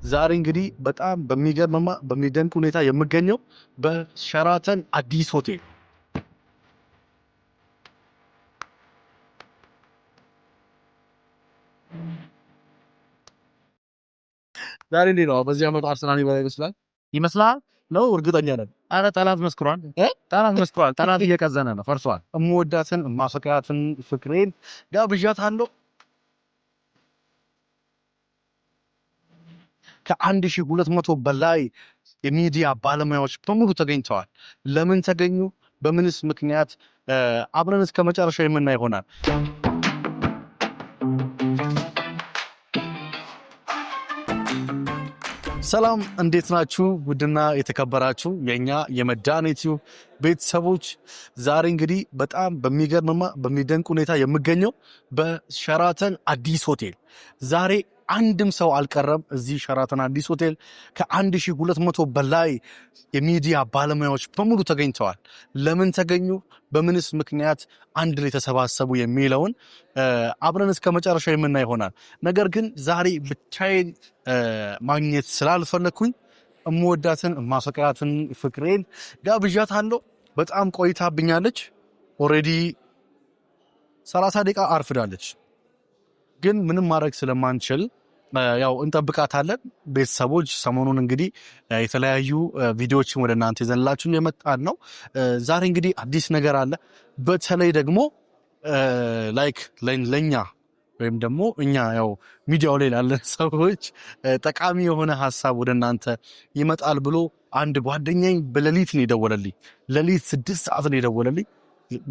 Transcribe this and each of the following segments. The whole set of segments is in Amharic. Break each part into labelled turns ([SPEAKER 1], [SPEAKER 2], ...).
[SPEAKER 1] ዛሬ እንግዲህ በጣም በሚገርምና በሚደንቅ ሁኔታ የምገኘው በሸራተን አዲስ ሆቴል ዛሬ እንዴት ነው? በዚህ ዓመት አርሰናል ይመስላል ነው እርግጠኛ ነን። አረ ጠላት መስክሯል። ጠላት እየቀዘነ ነው፣ ፈርሷል። እምወዳትን ማፈቅራትን ፍቅሬን ጋብዣታለሁ። ከ1200 በላይ የሚዲያ ባለሙያዎች በሙሉ ተገኝተዋል። ለምን ተገኙ? በምንስ ምክንያት? አብረን እስከ መጨረሻው የምናይ ይሆናል። ሰላም እንዴት ናችሁ? ውድና የተከበራችሁ የኛ የመድኃኒቲው ቤተሰቦች ዛሬ እንግዲህ በጣም በሚገርምና በሚደንቅ ሁኔታ የምገኘው በሸራተን አዲስ ሆቴል ዛሬ አንድም ሰው አልቀረም። እዚህ ሸራተን አዲስ ሆቴል ከ1200 በላይ የሚዲያ ባለሙያዎች በሙሉ ተገኝተዋል። ለምን ተገኙ? በምንስ ምክንያት አንድ ላይ ተሰባሰቡ የሚለውን አብረን እስከ መጨረሻው የምናይ ይሆናል። ነገር ግን ዛሬ ብቻዬን ማግኘት ስላልፈለኩኝ እምወዳትን ማፈቅራትን ፍቅሬን ጋብዣታለሁ። በጣም ቆይታብኛለች። ኦልሬዲ 30 ደቂቃ አርፍዳለች። ግን ምንም ማድረግ ስለማንችል ያው እንጠብቃታለን። ቤተሰቦች ሰሞኑን እንግዲህ የተለያዩ ቪዲዮዎችን ወደ እናንተ ይዘንላችሁ የመጣን ነው። ዛሬ እንግዲህ አዲስ ነገር አለ። በተለይ ደግሞ ላይክ ለኛ ወይም ደግሞ እኛ ያው ሚዲያው ላይ ላለን ሰዎች ጠቃሚ የሆነ ሀሳብ ወደ እናንተ ይመጣል ብሎ አንድ ጓደኛዬ በሌሊት ነው የደወለልኝ። ሌሊት 6 ሰዓት ነው የደወለልኝ።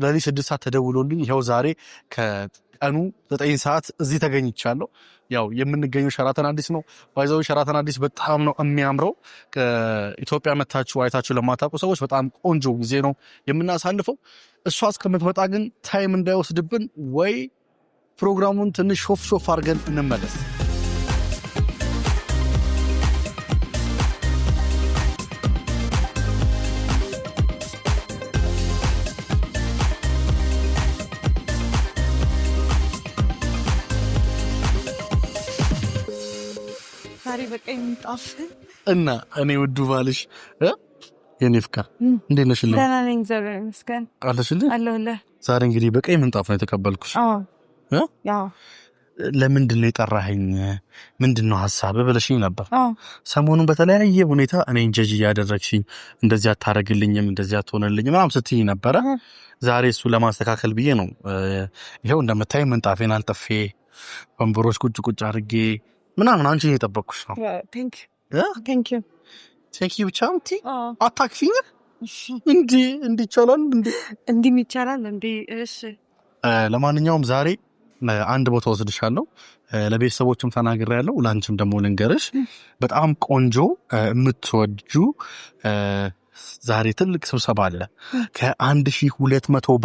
[SPEAKER 1] ሌሊት 6 ሰዓት ተደውሎልኝ ይኸው ዛሬ ከቀኑ 9 ሰዓት እዚህ ተገኝቻለሁ። ያው የምንገኘው ሸራተን አዲስ ነው። ባይዘው ሸራተን አዲስ በጣም ነው የሚያምረው። ከኢትዮጵያ መታችሁ አይታችሁ ለማታውቁ ሰዎች በጣም ቆንጆ ጊዜ ነው የምናሳልፈው። እሷ እስከምትመጣ ግን ታይም እንዳይወስድብን ወይ ፕሮግራሙን ትንሽ ሾፍ አድርገን እንመለስ።
[SPEAKER 2] በቀኝ ምንጣፍ
[SPEAKER 1] እና እኔ ውዱ ባልሽ የኔ ፍቅር እንዴት ነሽልኝ?
[SPEAKER 2] ደህና ነኝ እግዚአብሔር ይመስገን።
[SPEAKER 1] አለሽልኝ?
[SPEAKER 2] አለሁልህ።
[SPEAKER 1] ዛሬ እንግዲህ በቀኝ ምንጣፍ ነው የተቀበልኩሽ።
[SPEAKER 2] ያው
[SPEAKER 1] ለምንድን ነው የጠራኸኝ? ምንድነው ሐሳብህ ብለሽኝ ነበር። ሰሞኑን በተለያየ ሁኔታ እኔን ጀጅ እያደረግሽኝ እንደዚህ አታረግልኝም፣ እንደዚህ አትሆንልኝም ምናምን ስትይኝ ነበረ። ዛሬ እሱ ለማስተካከል ብዬ ነው ይኸው እንደምታይ ምንጣፌን አንጥፌ ወንበሮች ቁጭ አድርጌ ምናምን አንቺን እየጠበቅኩሽ ነው።
[SPEAKER 2] ቴንክ ዩ
[SPEAKER 1] ብቻ ምቲ አታክፊኝ እንዴ? እንዲቻላል እንዴ? እሺ ለማንኛውም ዛሬ አንድ ቦታ ወስድሻለሁ። ለቤተሰቦችም ተናግሬያለሁ፣ ላንቺም ደግሞ ልንገርሽ። በጣም ቆንጆ የምትወጁ ዛሬ ትልቅ ስብሰባ አለ። ከ1200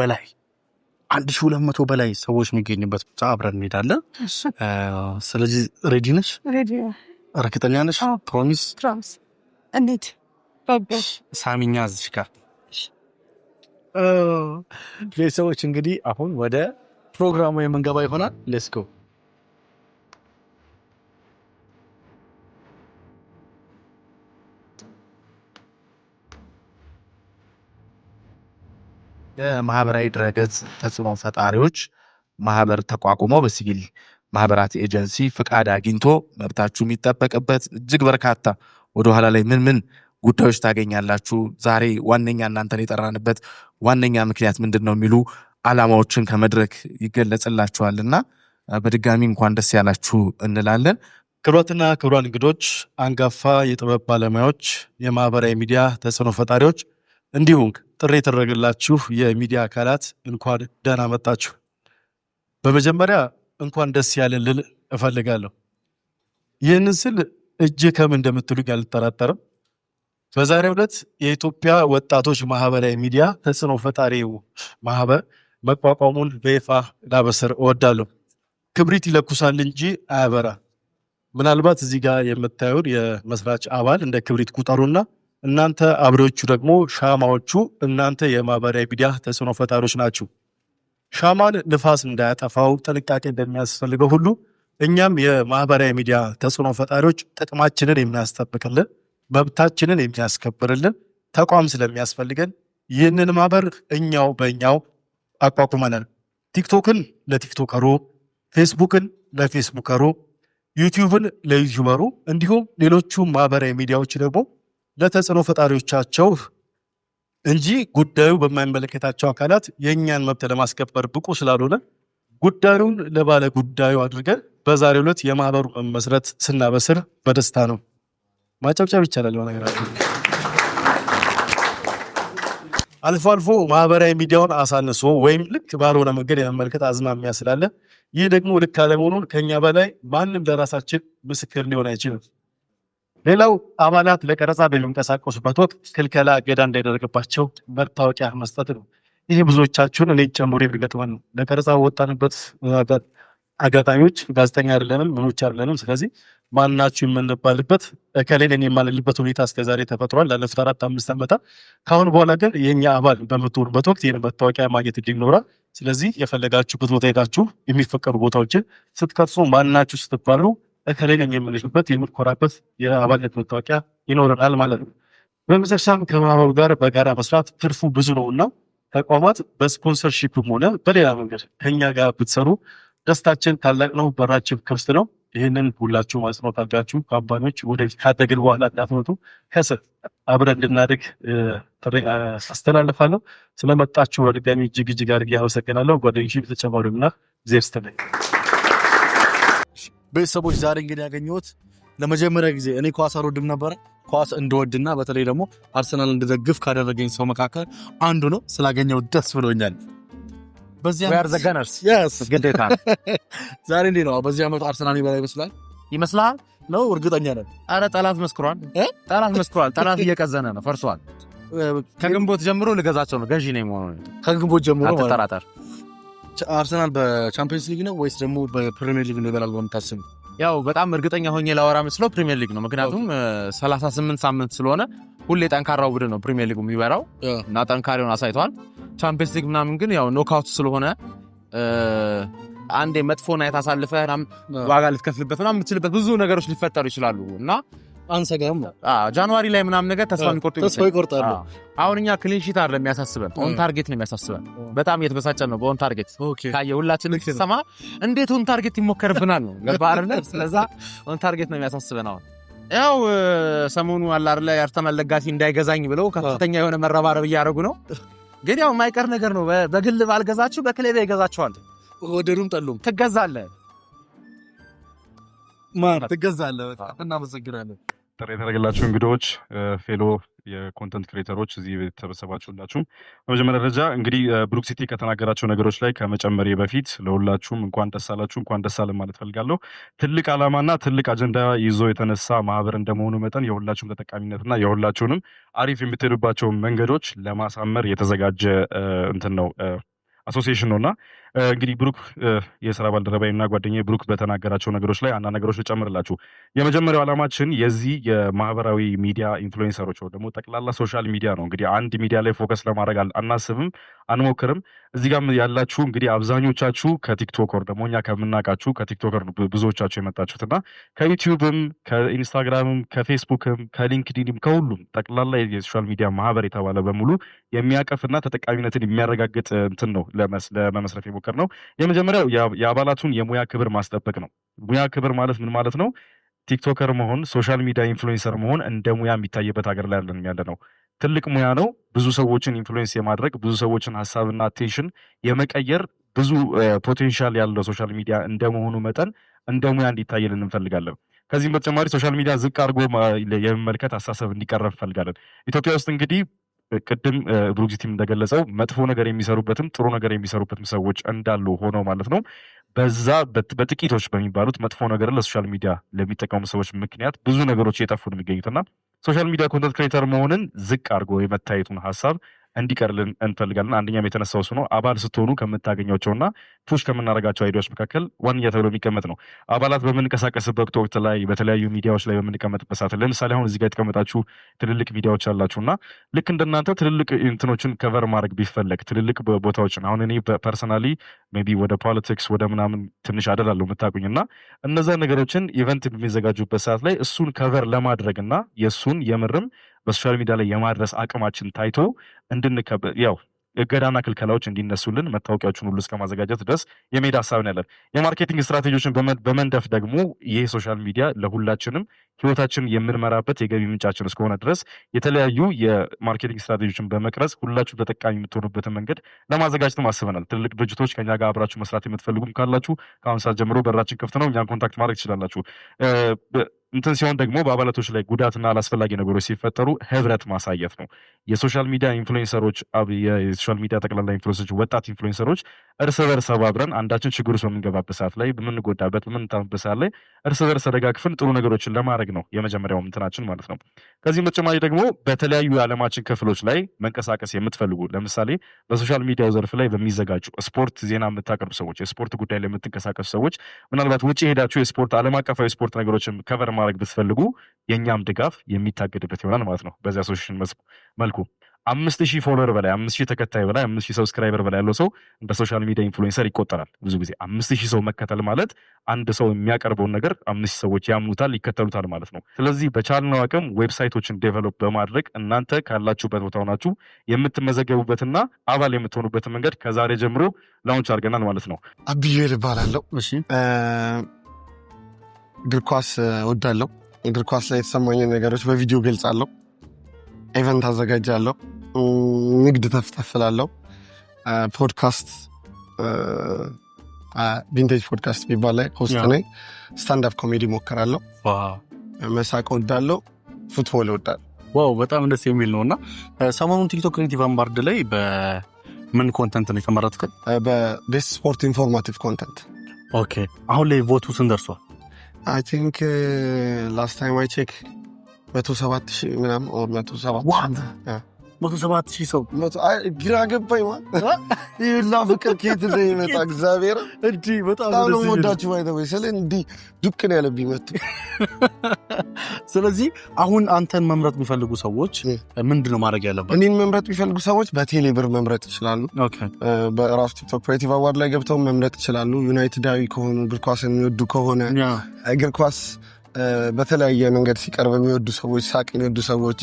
[SPEAKER 1] በላይ ሰዎች የሚገኙበት ብቻ አብረን እንሄዳለን። ስለዚህ ሬዲ ነሽ? እርግጠኛ ነሽ? ፕሮሚስ።
[SPEAKER 2] እንዴት
[SPEAKER 1] ሳሚኛ እዚህ ጋር ቤተሰቦች እንግዲህ አሁን ወደ ፕሮግራሙ የምንገባ ይሆናል። ሌትስ ጎ።
[SPEAKER 3] የማህበራዊ ድረገጽ ተጽዕኖ ፈጣሪዎች ማህበር ተቋቁሞ በሲቪል ማህበራት ኤጀንሲ ፍቃድ አግኝቶ መብታችሁ የሚጠበቅበት እጅግ በርካታ ወደኋላ ላይ ምን ጉዳዮች ታገኛላችሁ፣ ዛሬ ዋነኛ እናንተን የጠራንበት ዋነኛ ምክንያት ምንድነው የሚሉ ዓላማዎችን ከመድረክ ይገለጽላችኋልና በድጋሚ እንኳን ደስ ያላችሁ እንላለን።
[SPEAKER 1] ክብራትና ክብራን እንግዶች፣ አንጋፋ የጥበብ ባለሙያዎች፣ የማህበራዊ ሚዲያ ተጽዕኖ ፈጣሪዎች እንዲሁም ጥሪ የተደረገላችሁ የሚዲያ አካላት እንኳን ደህና መጣችሁ። በመጀመሪያ እንኳን ደስ ያለን ልል እፈልጋለሁ። ይህንን ስል እጅ ከም እንደምትሉኝ አልጠራጠርም። በዛሬው ዕለት የኢትዮጵያ ወጣቶች ማህበራዊ ሚዲያ ተጽዕኖ ፈጣሪው ማህበር መቋቋሙን በይፋ ላበስር እወዳለሁ። ክብሪት ይለኩሳል እንጂ አያበራ። ምናልባት እዚህ ጋር የምታዩን የመስራች አባል እንደ ክብሪት ቁጠሩና እናንተ አብሬዎቹ ደግሞ ሻማዎቹ እናንተ የማህበራዊ ሚዲያ ተጽዕኖ ፈጣሪዎች ናችሁ። ሻማን ንፋስ እንዳያጠፋው ጥንቃቄ እንደሚያስፈልገው ሁሉ እኛም የማህበራዊ ሚዲያ ተጽዕኖ ፈጣሪዎች ጥቅማችንን የሚያስጠብቅልን መብታችንን የሚያስከብርልን ተቋም ስለሚያስፈልገን ይህንን ማህበር እኛው በእኛው አቋቁመናል። ቲክቶክን ለቲክቶከሩ፣ ፌስቡክን ለፌስቡከሩ፣ ዩቲዩብን ለዩቲዩበሩ እንዲሁም ሌሎቹም ማህበራዊ ሚዲያዎች ደግሞ ለተጽዕኖ ፈጣሪዎቻቸው እንጂ ጉዳዩ በማይመለከታቸው አካላት የእኛን መብት ለማስከበር ብቁ ስላልሆነ ጉዳዩን ለባለ ጉዳዩ አድርገን በዛሬው ዕለት የማህበሩ መመስረት ስናበስር በደስታ ነው። ማጨብጨብ ይቻላል። በነገራችን አልፎ አልፎ ማህበራዊ ሚዲያውን አሳንሶ ወይም ልክ ባልሆነ መንገድ የመመልከት አዝማሚያ ስላለ ይህ ደግሞ ልክ አለመሆኑን ከኛ በላይ ማንም ለራሳችን ምስክር ሊሆን አይችልም። ሌላው አባላት ለቀረጻ በሚንቀሳቀሱበት ወቅት ክልከላ፣ እገዳ እንዳይደረግባቸው መታወቂያ መስጠት ነው። ይህ ብዙዎቻችሁን እኔ ጨምሮ የሚገጥመን ነው። ለቀረጻ ወጣንበት አጋጣሚዎች ጋዜጠኛ አይደለንም፣ ምኖች አይደለንም። ስለዚህ ማናችሁ የምንባልበት ከሌለን የማንልበት ሁኔታ እስከዛሬ ተፈጥሯል ላለፉት 4-5 ዓመታት። ከአሁን በኋላ ግን የኛ አባል በምትሆኑበት ወቅት ይህን መታወቂያ ማግኘት እድል ይኖራል። ስለዚህ የፈለጋችሁበት ቦታ ሄዳችሁ የሚፈቀዱ ቦታዎችን ስትቀርጹ ማናችሁ ስትባሉ ከሌለን የምንልበት የምንኮራበት የአባልነት መታወቂያ ይኖረናል ማለት ነው። በመጨረሻም ከማህበሩ ጋር በጋራ መስራት ትርፉ ብዙ ነውና ተቋማት በስፖንሰርሺፕም ሆነ በሌላ መንገድ ከኛ ጋር ብትሰሩ ደስታችን ታላቅ ነው። በራችን ክፍት ነው። ይህንን ሁላችሁ ማጽኖት አድርጋችሁ ካምፓኒዎች ወደፊት ካደግን በኋላ እንዳትመጡ ከስር አብረን እንድናድግ ጥሪ አስተላልፋለሁ። ስለመጣችሁ በድጋሚ እጅግ አድርጌ አመሰግናለሁ። ጓደኞች በተጨማሪና ጊዜ ስትለኝ
[SPEAKER 4] ቤተሰቦች ዛሬ እንግዲህ ያገኘሁት ለመጀመሪያ ጊዜ እኔ ኳስ አልወድም ነበረ። ኳስ እንደወድና በተለይ ደግሞ አርሰናል እንድደግፍ ካደረገኝ ሰው መካከል አንዱ ነው። ስላገኘው ደስ ብሎኛል። በዚህ
[SPEAKER 3] we are the gunners ግዴታ
[SPEAKER 4] ዛሬ እንዴ ነው በዚህ ዓመት አርሰናል ይበላ
[SPEAKER 3] ይመስላል
[SPEAKER 4] ነው እርግጠኛ ነኝ።
[SPEAKER 3] አረ ጠላት መስክሯል። ጠላት እየቀዘነ ነው፣ ፈርሷል። ከግንቦት ጀምሮ ልገዛቸው ነው፣ ገዢ ነኝ መሆኑን
[SPEAKER 4] ከግንቦት ጀምሮ
[SPEAKER 3] አትጠራጠር።
[SPEAKER 4] አርሰናል በቻምፒየንስ ሊግ ነው ወይስ ደግሞ በፕሪሚየር ሊግ ነው ይበላል በምታስብ?
[SPEAKER 3] ያው በጣም እርግጠኛ ሆኜ ላወራ መስለው ፕሪሚየር ሊግ ነው። ምክንያቱም 38 ሳምንት ስለሆነ ሁሌ ጠንካራው ቡድን ነው ፕሪሚየር ሊጉ የሚበራው እና ጠንካሪውን አሳይቷል። ቻምፒየንስ ሊግ ምናምን ግን ያው ኖክአውት ስለሆነ አንዴ መጥፎ ናይት አሳልፈህ ዋጋ ልትከፍልበት ምናምን የምትችልበት ብዙ ነገሮች ሊፈጠሩ ይችላሉ እና
[SPEAKER 4] አንሰጋም።
[SPEAKER 3] ጃንዋሪ ላይ ምናምን ነገር ተስፋ
[SPEAKER 4] ይቆርጣሉ።
[SPEAKER 3] አሁን እኛ ክሊን ሺት አይደለም የሚያሳስበን፣ ኦን ታርጌት ነው የሚያሳስበን። በጣም እየተበሳጨን ነው በኦን ታርጌት። ካየ ሁላችንም ሲሰማ እንዴት ኦን ታርጌት ይሞከርብናል ነው ገባ አይደል? ስለዛ ኦን ታርጌት ነው የሚያሳስበን። አሁን ያው ሰሞኑ አለ አይደል የአርሰናል ደጋፊ እንዳይገዛኝ ብለው ከፍተኛ የሆነ መረባረብ እያደረጉ ነው። ግን ያው የማይቀር ነገር ነው። በግል ባልገዛችሁ በክለብ ይገዛችኋል።
[SPEAKER 4] ወደዱም ጠሉም
[SPEAKER 3] ትገዛለህ።
[SPEAKER 4] ማን ትገዛለህ? በጣም እናመሰግናለን።
[SPEAKER 5] ጥሪ የተደረገላችሁ እንግዶች፣ ፌሎ የኮንተንት ክሬተሮች እዚህ የተሰበሰባችሁላችሁ፣ በመጀመሪያ ደረጃ እንግዲህ ብሩክ ሲቲ ከተናገራቸው ነገሮች ላይ ከመጨመሬ በፊት ለሁላችሁም እንኳን ደስ አላችሁ፣ እንኳን ደስ አለን ማለት ፈልጋለሁ። ትልቅ ዓላማና ትልቅ አጀንዳ ይዞ የተነሳ ማህበር እንደመሆኑ መጠን የሁላችሁም ተጠቃሚነትና የሁላችሁንም አሪፍ የምትሄዱባቸውን መንገዶች ለማሳመር የተዘጋጀ እንትን ነው አሶሲዬሽን ነውና እንግዲህ ብሩክ የሥራ ባልደረባይና ጓደኛዬ ብሩክ በተናገራቸው ነገሮች ላይ አንዳንድ ነገሮች ልጨምርላችሁ። የመጀመሪያው ዓላማችን የዚህ የማህበራዊ ሚዲያ ኢንፍሉዌንሰሮች ደግሞ ጠቅላላ ሶሻል ሚዲያ ነው። እንግዲህ አንድ ሚዲያ ላይ ፎከስ ለማድረግ አናስብም፣ አንሞክርም። እዚህ ጋር ያላችሁ እንግዲህ አብዛኞቻችሁ ከቲክቶከር ደግሞ እኛ ከምናውቃችሁ ከቲክቶከር ብዙዎቻችሁ የመጣችሁትና ከዩቲዩብም ከኢንስታግራምም ከፌስቡክም ከሊንክዲንም ከሁሉም ጠቅላላ የሶሻል ሚዲያ ማህበር የተባለ በሙሉ የሚያቀፍና ተጠቃሚነትን የሚያረጋግጥ እንትን ነው ለመመስረት የሞከር ነው። የመጀመሪያው የአባላቱን የሙያ ክብር ማስጠበቅ ነው። ሙያ ክብር ማለት ምን ማለት ነው? ቲክቶከር መሆን ሶሻል ሚዲያ ኢንፍሉዌንሰር መሆን እንደ ሙያ የሚታይበት ሀገር ላይ ያለ ነው። ትልቅ ሙያ ነው። ብዙ ሰዎችን ኢንፍሉዌንስ የማድረግ ብዙ ሰዎችን ሀሳብና አቴንሽን የመቀየር ብዙ ፖቴንሻል ያለው ሶሻል ሚዲያ እንደመሆኑ መጠን እንደ ሙያ እንዲታይልን እንፈልጋለን። ከዚህም በተጨማሪ ሶሻል ሚዲያ ዝቅ አድርጎ የመመልከት አስተሳሰብ እንዲቀረፍ እንፈልጋለን። ኢትዮጵያ ውስጥ እንግዲህ ቅድም ብሩክሲቲም እንደገለጸው መጥፎ ነገር የሚሰሩበትም ጥሩ ነገር የሚሰሩበትም ሰዎች እንዳሉ ሆነው ማለት ነው። በዛ በጥቂቶች በሚባሉት መጥፎ ነገር ለሶሻል ሚዲያ ለሚጠቀሙ ሰዎች ምክንያት ብዙ ነገሮች እየጠፉ ነው የሚገኙትና ሶሻል ሚዲያ ኮንተንት ክሬተር መሆንን ዝቅ አድርጎ የመታየቱን ሀሳብ እንዲቀርልን እንፈልጋለን። አንደኛም የተነሳው እሱ ነው። አባል ስትሆኑ ከምታገኟቸውና ፑሽ ከምናደርጋቸው አይዲያዎች መካከል ዋንኛ ተብሎ የሚቀመጥ ነው። አባላት በምንቀሳቀስበት ወቅት ላይ በተለያዩ ሚዲያዎች ላይ በምንቀመጥበት ሰዓት ለምሳሌ አሁን እዚህ ጋር የተቀመጣችሁ ትልልቅ ሚዲያዎች አላችሁና ልክ እንደናንተ ትልልቅ እንትኖችን ከቨር ማድረግ ቢፈለግ ትልልቅ ቦታዎችን አሁን እኔ ፐርሰናሊ ሜይ ቢ ወደ ፖለቲክስ ወደ ምናምን ትንሽ አደላለሁ የምታውቁኝና እነዛ ነገሮችን ኢቨንት በሚዘጋጁበት ሰዓት ላይ እሱን ከቨር ለማድረግና የእሱን የምርም በሶሻል ሚዲያ ላይ የማድረስ አቅማችን ታይቶ እንድንከበር ያው እገዳና ክልከላዎች እንዲነሱልን መታወቂያዎችን ሁሉ እስከ ማዘጋጀት ድረስ የመሄድ ሀሳብን ያለን የማርኬቲንግ ስትራቴጂዎችን በመንደፍ ደግሞ ይህ ሶሻል ሚዲያ ለሁላችንም ህይወታችን የምንመራበት የገቢ ምንጫችን እስከሆነ ድረስ የተለያዩ የማርኬቲንግ ስትራቴጂዎችን በመቅረጽ ሁላችሁ ተጠቃሚ የምትሆኑበትን መንገድ ለማዘጋጀትም አስበናል። ትልልቅ ድርጅቶች ከኛ ጋር አብራችሁ መስራት የምትፈልጉም ካላችሁ ከአሁን ሰዓት ጀምሮ በራችን ክፍት ነው። እኛን ኮንታክት ማድረግ ትችላላችሁ። እንትን ሲሆን ደግሞ በአባላቶች ላይ ጉዳትና አላስፈላጊ ነገሮች ሲፈጠሩ ህብረት ማሳየት ነው። የሶሻል ሚዲያ ኢንፍሉዌንሰሮች የሶሻል ሚዲያ ጠቅላላ ኢንፍሉዌንሰሮች ወጣት ኢንፍሉዌንሰሮች እርስ በርስ ተባብረን አንዳችን ችግር ውስጥ በምንገባበት ሰዓት ላይ በምንጎዳበት በምንታምበት ሰዓት ላይ እርስ በርስ ተደጋግፈን ጥሩ ነገሮችን ለማድረግ ነው የመጀመሪያው እንትናችን ማለት ነው። ከዚህም በተጨማሪ ደግሞ በተለያዩ የዓለማችን ክፍሎች ላይ መንቀሳቀስ የምትፈልጉ ለምሳሌ በሶሻል ሚዲያው ዘርፍ ላይ በሚዘጋጁ ስፖርት ዜና የምታቀርቡ ሰዎች፣ የስፖርት ጉዳይ ላይ የምትንቀሳቀሱ ሰዎች ምናልባት ውጭ ሄዳችሁ የስፖርት ዓለም አቀፋዊ ስፖርት ነገሮችን ከቨር ማድረግ ብትፈልጉ የእኛም ድጋፍ የሚታገድበት ይሆናል ማለት ነው። በዚህ አሶሲሽን መልኩ 5,000 ፎሎወር በላይ 5,000 ተከታይ በላይ 5,000 ሰብስክራይበር በላይ ያለው ሰው እንደ ሶሻል ሚዲያ ኢንፍሉዌንሰር ይቆጠራል። ብዙ ጊዜ 5,000 ሰው መከተል ማለት አንድ ሰው የሚያቀርበውን ነገር 5,000 ሰዎች ያምኑታል፣ ይከተሉታል ማለት ነው። ስለዚህ በቻልነው አቅም ዌብሳይቶችን ዴቨሎፕ በማድረግ እናንተ ካላችሁበት ቦታ ሆናችሁ የምትመዘገቡበትና አባል የምትሆኑበትን መንገድ ከዛሬ ጀምሮ ላውንች አድርገናል ማለት ነው።
[SPEAKER 1] አብዩኤል እባላለሁ። እግር ኳስ እወዳለሁ። እግር ኳስ ላይ የተሰማኝን ነገሮች በቪዲዮ ገልጻለሁ። ኢቨንት አዘጋጃለሁ። ንግድ ተፍተፍላለሁ። ፖድካስት ቪንቴጅ ፖድካስት የሚባል ላይ ሆስት ነኝ። ስታንዳፕ ኮሜዲ ሞከራለሁ። መሳቅ እወዳለሁ። ፉትቦል እወዳለሁ።
[SPEAKER 4] ዋው በጣም ደስ የሚል ነው። እና ሰሞኑን ቲክቶክ ክሬቲቭ አምባርድ ላይ በምን ኮንተንት ነው የተመረጥከው?
[SPEAKER 1] በቤስት ስፖርት ኢንፎርማቲቭ ኮንተንት።
[SPEAKER 4] ኦኬ አሁን ላይ ቮቱ ስንት ደርሷል?
[SPEAKER 1] አይ ቲንክ ላስት ታይም አይ ቼክ 107,000 ምናምን ኦር
[SPEAKER 4] 107,000 ሰው
[SPEAKER 1] ግራ ገባኝ። ይህላ ፍቅር ከየት እንደሚመጣ እግዚአብሔር
[SPEAKER 4] እንዲህ በጣም
[SPEAKER 1] ወዳችሁ ባይተወይ ስለ እንዲህ ዱቅን ያለብኝ መጡ።
[SPEAKER 4] ስለዚህ አሁን አንተን መምረጥ የሚፈልጉ ሰዎች ምንድነው ማድረግ ያለበት?
[SPEAKER 1] እኔን መምረጥ የሚፈልጉ ሰዎች በቴሌ ብር መምረጥ ይችላሉ። በራሱ ቲክቶክ ክሬቲቭ አዋርድ ላይ ገብተው መምረጥ ይችላሉ። ዩናይትዳዊ ከሆኑ እግር ኳስ የሚወዱ ከሆነ እግር ኳስ በተለያየ መንገድ ሲቀርብ የሚወዱ ሰዎች፣ ሳቅ የሚወዱ ሰዎች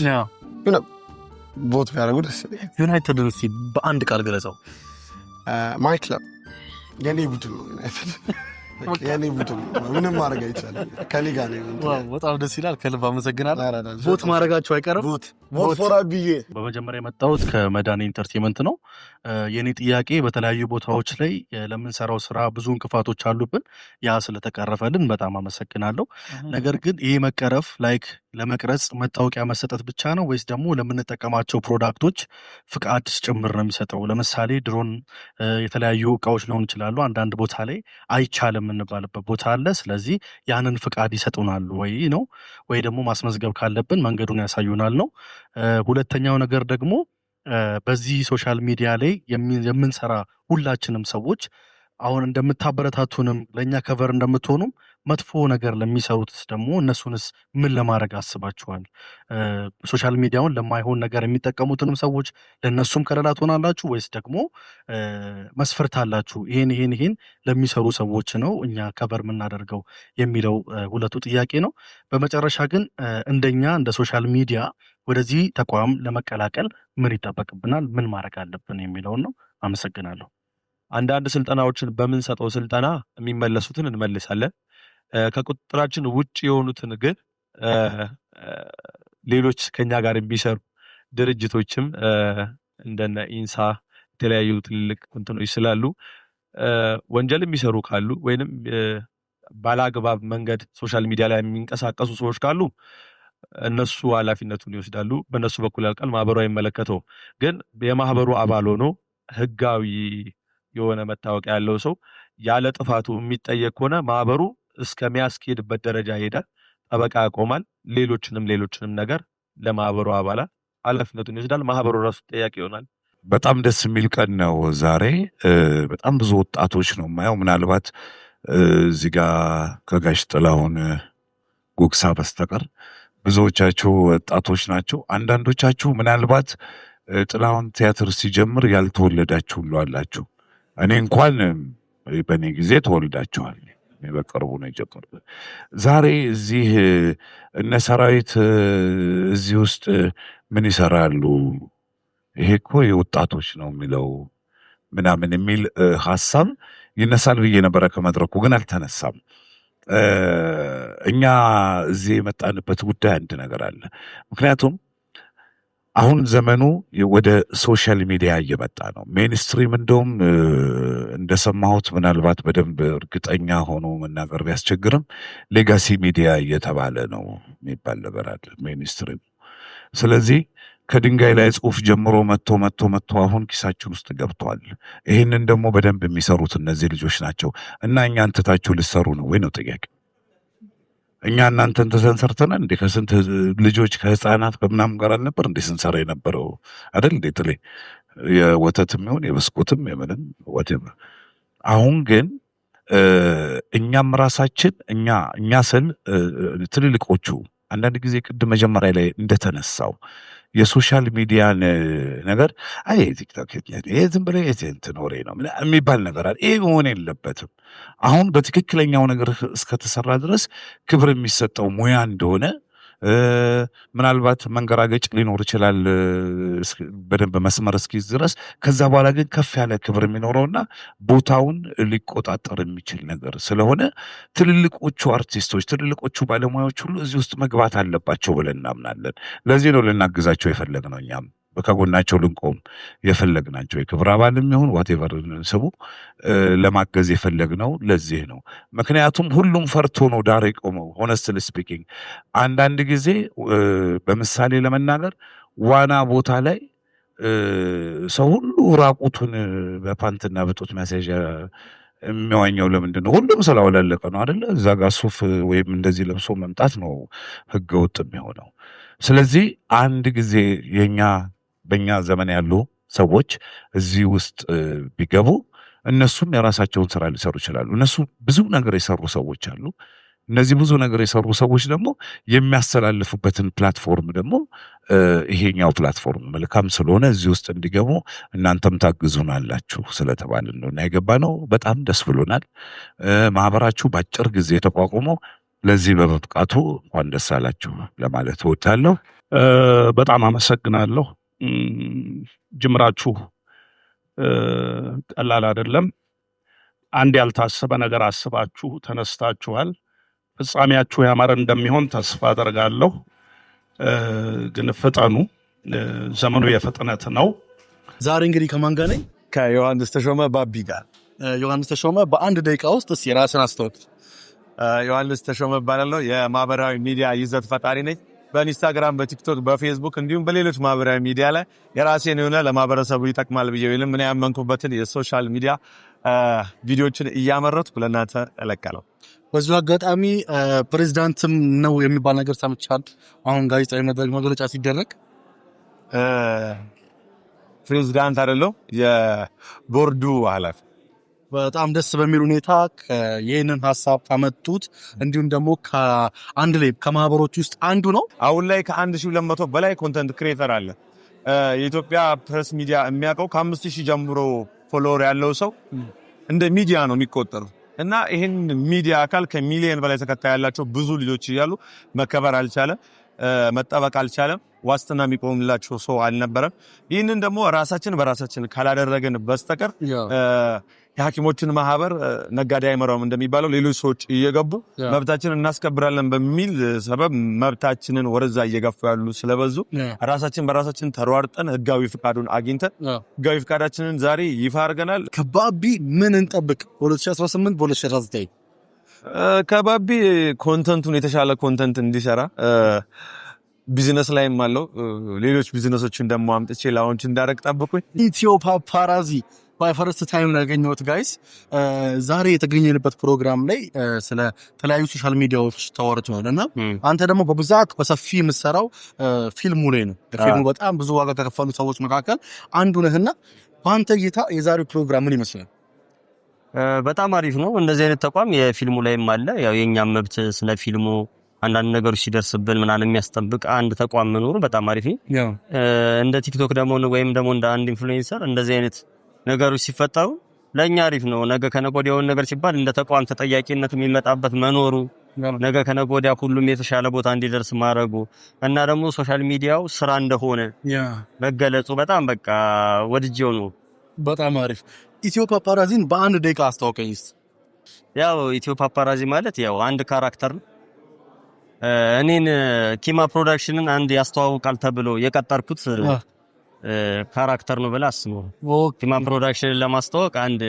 [SPEAKER 1] ቦት ቢያደርጉ ደስ ይለኛል።
[SPEAKER 4] ዩናይትድን እስኪ በአንድ ቃል ገለጸው።
[SPEAKER 1] ማይ ክለብ የኔ ቡድን ነው። የኔ ቡድን ምንም ማድረግ አይቻልም። ከኔ ጋር ነው።
[SPEAKER 4] በጣም ደስ ይላል። ከልብ አመሰግናለሁ። ቮት ማድረጋቸው አይቀርም።
[SPEAKER 1] ቮት ፎር አብዬ።
[SPEAKER 4] በመጀመሪያ የመጣሁት ከመዳኔ ኢንተርቴንመንት ነው። የኔ ጥያቄ በተለያዩ ቦታዎች ላይ ለምንሰራው ስራ ብዙ እንቅፋቶች አሉብን። ያ ስለተቀረፈልን በጣም አመሰግናለሁ። ነገር ግን ይሄ መቀረፍ ላይክ ለመቅረጽ መታወቂያ መሰጠት ብቻ ነው ወይስ ደግሞ ለምንጠቀማቸው ፕሮዳክቶች ፍቃድ ጭምር ነው የሚሰጠው? ለምሳሌ ድሮን፣ የተለያዩ እቃዎች ሊሆኑ ይችላሉ። አንዳንድ ቦታ ላይ አይቻልም የምንባልበት ቦታ አለ። ስለዚህ ያንን ፍቃድ ይሰጡናል ወይ ነው ወይ ደግሞ ማስመዝገብ ካለብን መንገዱን ያሳዩናል ነው። ሁለተኛው ነገር ደግሞ በዚህ ሶሻል ሚዲያ ላይ የምንሰራ ሁላችንም ሰዎች አሁን እንደምታበረታቱንም ለእኛ ከቨር እንደምትሆኑም መጥፎ ነገር ለሚሰሩት ደግሞ እነሱንስ ምን ለማድረግ አስባችኋል? ሶሻል ሚዲያውን ለማይሆን ነገር የሚጠቀሙትንም ሰዎች ለእነሱም ከለላ ትሆናላችሁ ወይስ ደግሞ መስፈርት አላችሁ? ይሄን ለሚሰሩ ሰዎች ነው እኛ ከቨር የምናደርገው የሚለው ሁለቱ ጥያቄ ነው። በመጨረሻ ግን እንደኛ እንደ ሶሻል ሚዲያ ወደዚህ ተቋም ለመቀላቀል ምን ይጠበቅብናል? ምን ማድረግ አለብን የሚለውን ነው። አመሰግናለሁ።
[SPEAKER 6] አንዳንድ ስልጠናዎችን በምንሰጠው ስልጠና የሚመለሱትን እንመልሳለን። ከቁጥጥራችን ውጭ የሆኑትን ግን ሌሎች ከኛ ጋር የሚሰሩ ድርጅቶችም እንደነ ኢንሳ የተለያዩ ትልልቅ እንትኖች ስላሉ ወንጀል የሚሰሩ ካሉ ወይንም ባላግባብ መንገድ ሶሻል ሚዲያ ላይ የሚንቀሳቀሱ ሰዎች ካሉ እነሱ ኃላፊነቱን ይወስዳሉ። በእነሱ በኩል ያልቃል። ማህበሩ አይመለከተውም። ግን የማህበሩ አባል ሆኖ ህጋዊ የሆነ መታወቂያ ያለው ሰው ያለ ጥፋቱ የሚጠየቅ ከሆነ ማህበሩ እስከሚያስኬድበት ደረጃ ይሄዳል። ጠበቃ ያቆማል። ሌሎችንም ነገር ለማህበሩ አባላት ኃላፊነቱን ይወስዳል። ማህበሩ ራሱ ተጠያቂ ይሆናል።
[SPEAKER 7] በጣም ደስ የሚል ቀን ነው ዛሬ። በጣም ብዙ ወጣቶች ነው የማየው። ምናልባት እዚህ ጋር ከጋሽ ጥላሁን ጉግሳ በስተቀር ብዙዎቻችሁ ወጣቶች ናቸው። አንዳንዶቻችሁ ምናልባት ጥላሁን ቲያትር ሲጀምር ያልተወለዳችሁ ሁሉ አላችሁ። እኔ እንኳን በእኔ ጊዜ ተወልዳችኋል። በቅርቡ ነው የጀመርኩት። ዛሬ እዚህ እነ ሰራዊት እዚህ ውስጥ ምን ይሰራሉ? ይሄ እኮ የወጣቶች ነው የሚለው ምናምን የሚል ሀሳብ ይነሳል ብዬ ነበረ ከመድረኩ፣ ግን አልተነሳም። እኛ እዚህ የመጣንበት ጉዳይ አንድ ነገር አለ። ምክንያቱም አሁን ዘመኑ ወደ ሶሻል ሚዲያ እየመጣ ነው። ሜንስትሪም እንደውም እንደሰማሁት ምናልባት በደንብ እርግጠኛ ሆኖ መናገር ቢያስቸግርም ሌጋሲ ሚዲያ እየተባለ ነው የሚባል ነገር አለ ሜንስትሪም። ስለዚህ ከድንጋይ ላይ ጽሑፍ ጀምሮ መጥቶ አሁን ኪሳችን ውስጥ ገብቷል። ይህንን ደግሞ በደንብ የሚሰሩት እነዚህ ልጆች ናቸው እና እኛን ትታችሁ ልትሰሩ ነው ወይ ነው ጥያቄ። እኛ እናንተን ተሰንሰርተናል እንዴ? ከስንት ልጆች ከህፃናት ከምናምን ጋር አልነበር እንዴ ስንሰራ የነበረው አይደል እንዴ? ጥሌ የወተትም ይሁን የብስኩትም የምንም ወቴቨር። አሁን ግን እኛም ራሳችን እኛ ስል ትልልቆቹ አንዳንድ ጊዜ ቅድም መጀመሪያ ላይ እንደተነሳው የሶሻል ሚዲያን ነገር አይ ቲክቶክ ዝም ብለ እንትን ወሬ ነው የሚባል ነገር አለ። ይሄ መሆን የለበትም። አሁን በትክክለኛው ነገር እስከተሰራ ድረስ ክብር የሚሰጠው ሙያ እንደሆነ ምናልባት መንገራገጭ ሊኖር ይችላል በደንብ መስመር እስኪይዝ ድረስ። ከዛ በኋላ ግን ከፍ ያለ ክብር የሚኖረውና ቦታውን ሊቆጣጠር የሚችል ነገር ስለሆነ ትልልቆቹ አርቲስቶች፣ ትልልቆቹ ባለሙያዎች ሁሉ እዚህ ውስጥ መግባት አለባቸው ብለን እናምናለን። ለዚህ ነው ልናግዛቸው የፈለግነው። እኛም ከጎናቸው ልንቆም የፈለግናቸው የክብር አባልም ይሁን ዋቴቨር ስቡ ለማገዝ የፈለግነው ለዚህ ነው። ምክንያቱም ሁሉም ፈርቶ ነው ዳር የቆመው። ሆነስትሊ ስፒኪንግ አንዳንድ ጊዜ በምሳሌ ለመናገር ዋና ቦታ ላይ ሰው ሁሉ ራቁቱን በፓንትና በጡት ማስያዣ የሚዋኘው ለምንድን ነው? ሁሉም ስላወላለቀ ነው አይደለ? እዛ ጋር ሱፍ ወይም እንደዚህ ለብሶ መምጣት ነው ህገወጥ የሚሆነው። ስለዚህ አንድ ጊዜ በእኛ ዘመን ያሉ ሰዎች እዚህ ውስጥ ቢገቡ እነሱም የራሳቸውን ስራ ሊሰሩ ይችላሉ። እነሱ ብዙ ነገር የሰሩ ሰዎች አሉ። እነዚህ ብዙ ነገር የሰሩ ሰዎች ደግሞ የሚያስተላልፉበትን ፕላትፎርም ደግሞ ይሄኛው ፕላትፎርም መልካም ስለሆነ እዚህ ውስጥ እንዲገቡ እናንተም ታግዙናላችሁ ስለተባልን ነው እና የገባ ነው። በጣም ደስ ብሎናል። ማህበራችሁ በአጭር ጊዜ ተቋቁሞ ለዚህ በመብቃቱ እንኳን ደስ አላችሁ ለማለት እወዳለሁ።
[SPEAKER 5] በጣም አመሰግናለሁ። ጅምራችሁ ቀላል አይደለም። አንድ ያልታሰበ ነገር አስባችሁ ተነስታችኋል። ፍጻሜያችሁ ያማረ እንደሚሆን ተስፋ አደርጋለሁ። ግን ፍጠኑ፣ ዘመኑ የፍጥነት ነው።
[SPEAKER 1] ዛሬ እንግዲህ ከማን ጋር ነኝ? ከዮሐንስ ተሾመ ባቢ ጋር። ዮሐንስ ተሾመ በአንድ ደቂቃ ውስጥ እስኪ ራስን አስተዋውቅ።
[SPEAKER 4] ዮሐንስ ተሾመ እባላለሁ። የማህበራዊ ሚዲያ ይዘት ፈጣሪ ነኝ። በኢንስታግራም፣ በቲክቶክ፣ በፌስቡክ እንዲሁም በሌሎች ማህበራዊ ሚዲያ ላይ የራሴን የሆነ ለማህበረሰቡ ይጠቅማል ብዬ ወይም ምን ያመንኩበትን የሶሻል ሚዲያ ቪዲዮዎችን እያመረትኩ ለእናንተ እለቃለሁ።
[SPEAKER 1] በዚሁ አጋጣሚ ፕሬዚዳንትም ነው የሚባል ነገር ሰምቻለሁ። አሁን ጋዜጣዊ መግለጫ ሲደረግ
[SPEAKER 4] ፕሬዚዳንት አይደለሁ፣ የቦርዱ ኃላፊ።
[SPEAKER 1] በጣም ደስ በሚል ሁኔታ ይህንን ሀሳብ ካመጡት እንዲሁም ደግሞ ከአንድ ላይ ከማህበሮች ውስጥ አንዱ ነው።
[SPEAKER 4] አሁን ላይ ከ1200 በላይ ኮንተንት ክሬተር አለ። የኢትዮጵያ ፕሬስ ሚዲያ የሚያውቀው ከ5000 ጀምሮ ፎሎወር ያለው ሰው እንደ ሚዲያ ነው የሚቆጠሩ እና ይህን ሚዲያ አካል ከሚሊየን በላይ ተከታይ ያላቸው ብዙ ልጆች እያሉ መከበር አልቻለም፣ መጠበቅ አልቻለም። ዋስትና የሚቆምላቸው ሰው አልነበረም። ይህንን ደግሞ ራሳችን በራሳችን ካላደረግን በስተቀር የሐኪሞችን ማህበር ነጋዴ አይመራውም እንደሚባለው ሌሎች ሰዎች እየገቡ መብታችንን እናስከብራለን በሚል ሰበብ መብታችንን ወደዛ እየገፉ ያሉ ስለበዙ ራሳችን በራሳችን ተሯርጠን ህጋዊ ፍቃዱን አግኝተን ህጋዊ ፍቃዳችንን ዛሬ ይፋ አድርገናል።
[SPEAKER 1] ከባቢ ምን እንጠብቅ? 2018 በ2019
[SPEAKER 4] ከባቢ ኮንተንቱን የተሻለ ኮንተንት እንዲሰራ ቢዝነስ ላይም አለው። ሌሎች ቢዝነሶችን ደግሞ አምጥቼ ላውንች እንዳደረግ ጠብቁኝ።
[SPEAKER 1] ኢትዮ ፓፓራዚ ፈርስት ታይም ያገኘሁት ጋይስ። ዛሬ የተገኘንበት ፕሮግራም ላይ ስለ ተለያዩ ሶሻል ሚዲያዎች ተወርቷል እና አንተ ደግሞ በብዛት በሰፊ የምትሰራው ፊልሙ ላይ ነው። ፊልሙ በጣም ብዙ ዋጋ ከከፈሉ ሰዎች መካከል አንዱ ነህና በአንተ እይታ የዛሬው ፕሮግራም ምን ይመስላል?
[SPEAKER 8] በጣም አሪፍ ነው። እንደዚህ አይነት ተቋም የፊልሙ ላይም አለ። ያው የኛም መብት ስለ ፊልሙ አንዳንድ ነገሮች ሲደርስብን ምናምን የሚያስጠብቅ አንድ ተቋም መኖሩ በጣም አሪፍ ነው። እንደ ቲክቶክ ደግሞ ወይም ደግሞ እንደ አንድ ኢንፍሉዌንሰር እንደዚህ አይነት ነገሮች ሲፈጠሩ ለኛ አሪፍ ነው። ነገ ከነገ ወዲያውን ነገር ሲባል እንደ ተቋም ተጠያቂነት የሚመጣበት መኖሩ ነገ ከነገ ወዲያ ሁሉም የተሻለ ቦታ እንዲደርስ ማድረጉ እና ደግሞ ሶሻል ሚዲያው ስራ እንደሆነ መገለጹ በጣም በቃ ወድጄው ነው።
[SPEAKER 1] በጣም አሪፍ። ኢትዮ ፓፓራዚን በአንድ ደቂቃ አስተዋውቀኝ።
[SPEAKER 8] ያው ኢትዮ ፓፓራዚ ማለት ያው አንድ ካራክተር ነው። እኔን ኪማ ፕሮዳክሽንን አንድ ያስተዋውቃል ተብሎ የቀጠርኩት ካራክተር ነው ብለህ አስበው። ኪማ ፕሮዳክሽንን ለማስተዋወቅ አንድ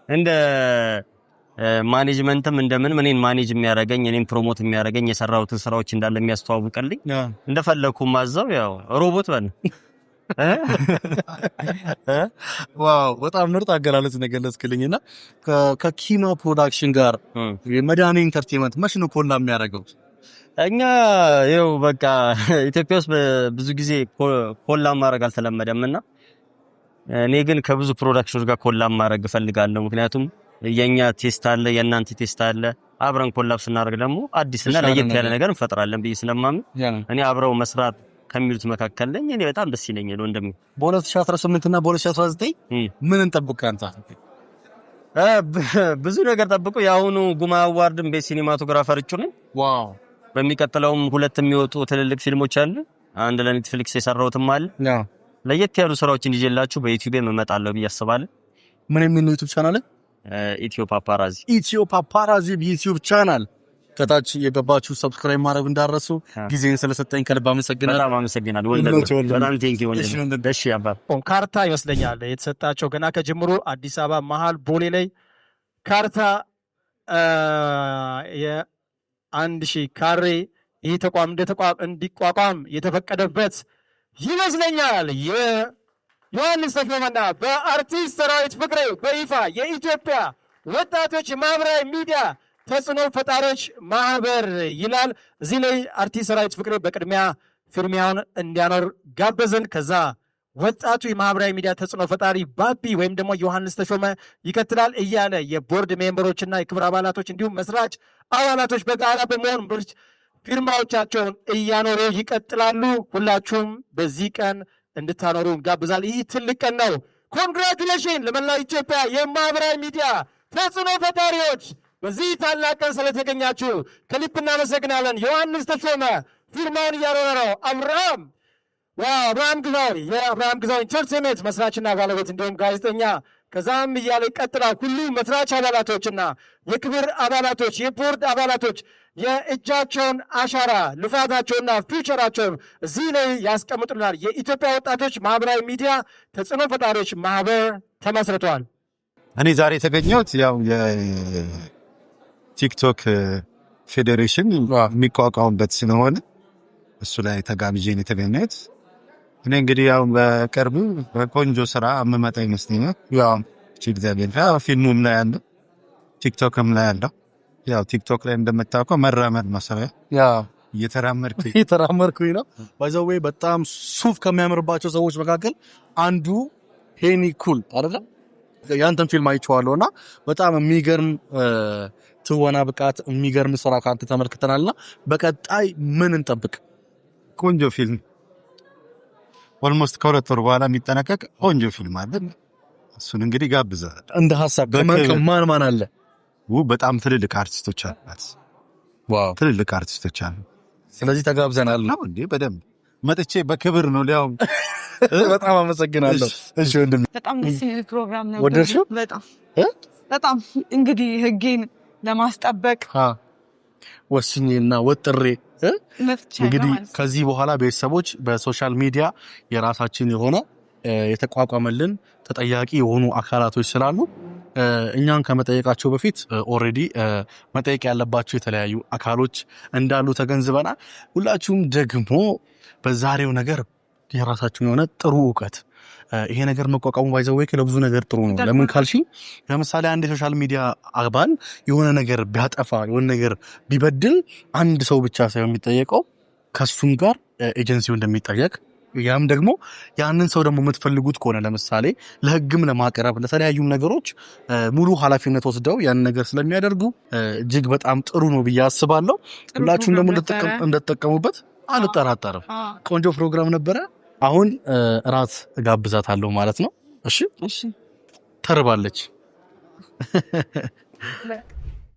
[SPEAKER 8] እንደ ማኔጅመንትም እንደምን እኔን ማኔጅ የሚያደርገኝ እኔን ፕሮሞት የሚያደርገኝ የሰራሁትን ስራዎች እንዳለ የሚያስተዋውቅልኝ እንደፈለኩ ማዛው ያው ሮቦት በል
[SPEAKER 1] ዋው በጣም ምርጥ አገላለጽ ነው ገለጽክልኝና ከኪማ ፕሮዳክሽን ጋር የመዳኔ ኢንተርቴይንመንት መች ነው ኮላ የሚያደርገው?
[SPEAKER 8] እኛ ይኸው በቃ ኢትዮጵያ ውስጥ ብዙ ጊዜ ኮላ ማድረግ አልተለመደምና እኔ ግን ከብዙ ፕሮዳክሽኖች ጋር ኮላ ማድረግ እፈልጋለሁ። ምክንያቱም የኛ ቴስት አለ የእናንተ ቴስት አለ። አብረን ኮላብ ስናደርግ ደግሞ አዲስና ለየት ያለ ነገር እንፈጥራለን ብዬ ስለማምን እኔ አብረው መስራት ከሚሉት መካከል ነኝ። እኔ በጣም ደስ ይለኛል ወንድም።
[SPEAKER 1] በ2018 እና በ2019 ምን እንጠብቅ አንተ?
[SPEAKER 8] ብዙ ነገር ጠብቁ። የአሁኑ ጉማ አዋርድን በሲኒማቶግራፈር እጩ ነኝ።
[SPEAKER 1] ዋው
[SPEAKER 8] በሚቀጥለውም 2 የሚወጡ ትልልቅ ፊልሞች አሉ። አንድ ለኔትፍሊክስ የሰራሁትም አለ። ለየት ያሉ ስራዎችን ይዤላችሁ በዩቲዩብ እመጣለሁ ብዬ አስባለሁ።
[SPEAKER 1] ምን የሚል ነው ዩቲዩብ ቻናል?
[SPEAKER 8] ኢትዮ ፓፓራዚ።
[SPEAKER 1] ኢትዮ ፓፓራዚ ዩቲዩብ ቻናል ከታች የገባችሁ ሰብስክራይብ ማድረግ እንዳረሱ። ጊዜን ስለሰጠኝ ከልብ አመሰግናለሁ።
[SPEAKER 8] በጣም አመሰግናለሁ ወንድም። በጣም ቴንኪ ወንድም። እሺ አባ
[SPEAKER 9] ካርታ ይመስለኛል የተሰጣቸው ገና ከጅምሩ አዲስ አበባ መሃል ቦሌ ላይ ካርታ የ1000 ካሬ ይህ ተቋም እንደ ተቋም እንዲቋቋም የተፈቀደበት ይመስለኛል። የዮሐንስ ተሾመና በአርቲስት ሰራዊት ፍቅሬ በይፋ የኢትዮጵያ ወጣቶች ማህበራዊ ሚዲያ ተጽዕኖ ፈጣሪዎች ማህበር ይላል። እዚህ ላይ አርቲስት ሰራዊት ፍቅሬ በቅድሚያ ፊርሚያውን እንዲያኖር ጋበዘን። ከዛ ወጣቱ የማህበራዊ ሚዲያ ተጽዕኖ ፈጣሪ ባቢ ወይም ደግሞ ዮሐንስ ተሾመ ይከትላል እያለ የቦርድ ሜምበሮችና የክብር አባላቶች እንዲሁም መስራች አባላቶች በጋራ በመሆን ፊርማዎቻቸውን እያኖሩ ይቀጥላሉ። ሁላችሁም በዚህ ቀን እንድታኖሩ እንጋብዛል። ይህ ትልቅ ቀን ነው። ኮንግራቹሌሽን ለመላው ኢትዮጵያ የማህበራዊ ሚዲያ ተጽዕኖ ፈጣሪዎች በዚህ ታላቅ ቀን ስለተገኛችሁ ከልብ እናመሰግናለን። ዮሐንስ ተሾመ ፊርማውን እያኖረ ነው። አብርሃም ግዛው የአብርሃም ግዛው ኢንተርቴይንመንት መስራችና ባለቤት እንዲሁም ጋዜጠኛ ከዛም እያለ ይቀጥላል። ሁሉ መስራች አባላቶችና የክብር አባላቶች የቦርድ አባላቶች የእጃቸውን አሻራ ልፋታቸውና ፊውቸራቸውን እዚህ ላይ ያስቀምጡናል። የኢትዮጵያ ወጣቶች ማህበራዊ ሚዲያ ተጽዕኖ ፈጣሪዎች ማህበር ተመስርቷል።
[SPEAKER 10] እኔ ዛሬ የተገኘሁት ያው የቲክቶክ ፌዴሬሽን የሚቋቋሙበት ስለሆነ እሱ ላይ ተጋብዤን የተገኘሁት። እኔ እንግዲህ ያው በቅርቡ በቆንጆ ስራ የምመጣ ይመስለኛል። ያው እግዚአብሔር ፊልሙም ላይ ያለው ቲክቶክም ላይ ያለው ያው ቲክቶክ ላይ እንደምታውቀው መራመድ መሰሪያ ያው እየተራመድኩኝ ነው።
[SPEAKER 1] ባይዘዌ በጣም ሱፍ ከሚያምርባቸው ሰዎች መካከል አንዱ ሄኒ ኩል አይደለ? ያንተን ፊልም አይቼዋለሁና በጣም የሚገርም ትወና ብቃት የሚገርም ስራ ካንተ ተመልክተናልና በቀጣይ ምን እንጠብቅ?
[SPEAKER 10] ቆንጆ ፊልም ኦልሞስት ከ2 ወር በኋላ የሚጠናቀቅ ቆንጆ ፊልም አለ። እሱን እንግዲህ ጋብዛል።
[SPEAKER 1] እንደ ሐሳብ ማን አለ?
[SPEAKER 10] በጣም ትልልቅ አርቲስቶች አሉት። ዋው ትልልቅ አርቲስቶች አሉ።
[SPEAKER 1] ስለዚህ ተጋብዘናል ነው
[SPEAKER 10] እንዴ? በደንብ መጥቼ በክብር ነው ሊያው።
[SPEAKER 1] በጣም አመሰግናለሁ። እሺ ወንድም
[SPEAKER 2] በጣም ደስ የሚል ፕሮግራም ነው።
[SPEAKER 1] ወደድሽው?
[SPEAKER 2] በጣም እንግዲህ ህጌን ለማስጠበቅ
[SPEAKER 1] ወስኜና ወጥሬ እንግዲህ ከዚህ በኋላ ቤተሰቦች በሶሻል ሚዲያ የራሳችን የሆነ የተቋቋመልን ተጠያቂ የሆኑ አካላቶች ስላሉ እኛን ከመጠየቃቸው በፊት ኦሬዲ መጠየቅ ያለባቸው የተለያዩ አካሎች እንዳሉ ተገንዝበናል። ሁላችሁም ደግሞ በዛሬው ነገር የራሳችሁን የሆነ ጥሩ እውቀት ይሄ ነገር መቋቋሙ ባይዘው ወይ ለብዙ ነገር ጥሩ ነው። ለምን ካልሽ ለምሳሌ አንድ የሶሻል ሚዲያ አባል የሆነ ነገር ቢያጠፋ የሆነ ነገር ቢበድል አንድ ሰው ብቻ ሳይሆን የሚጠየቀው ከሱም ጋር ኤጀንሲው እንደሚጠየቅ ያም ደግሞ ያንን ሰው ደግሞ የምትፈልጉት ከሆነ ለምሳሌ ለህግም ለማቅረብ ለተለያዩም ነገሮች ሙሉ ኃላፊነት ወስደው ያን ነገር ስለሚያደርጉ እጅግ በጣም ጥሩ ነው ብዬ አስባለሁ። ሁላችሁም ደግሞ እንደተጠቀሙበት አልጠራጠርም። ቆንጆ ፕሮግራም ነበረ። አሁን እራት እጋብዛታለሁ ማለት ነው። እሺ ተርባለች።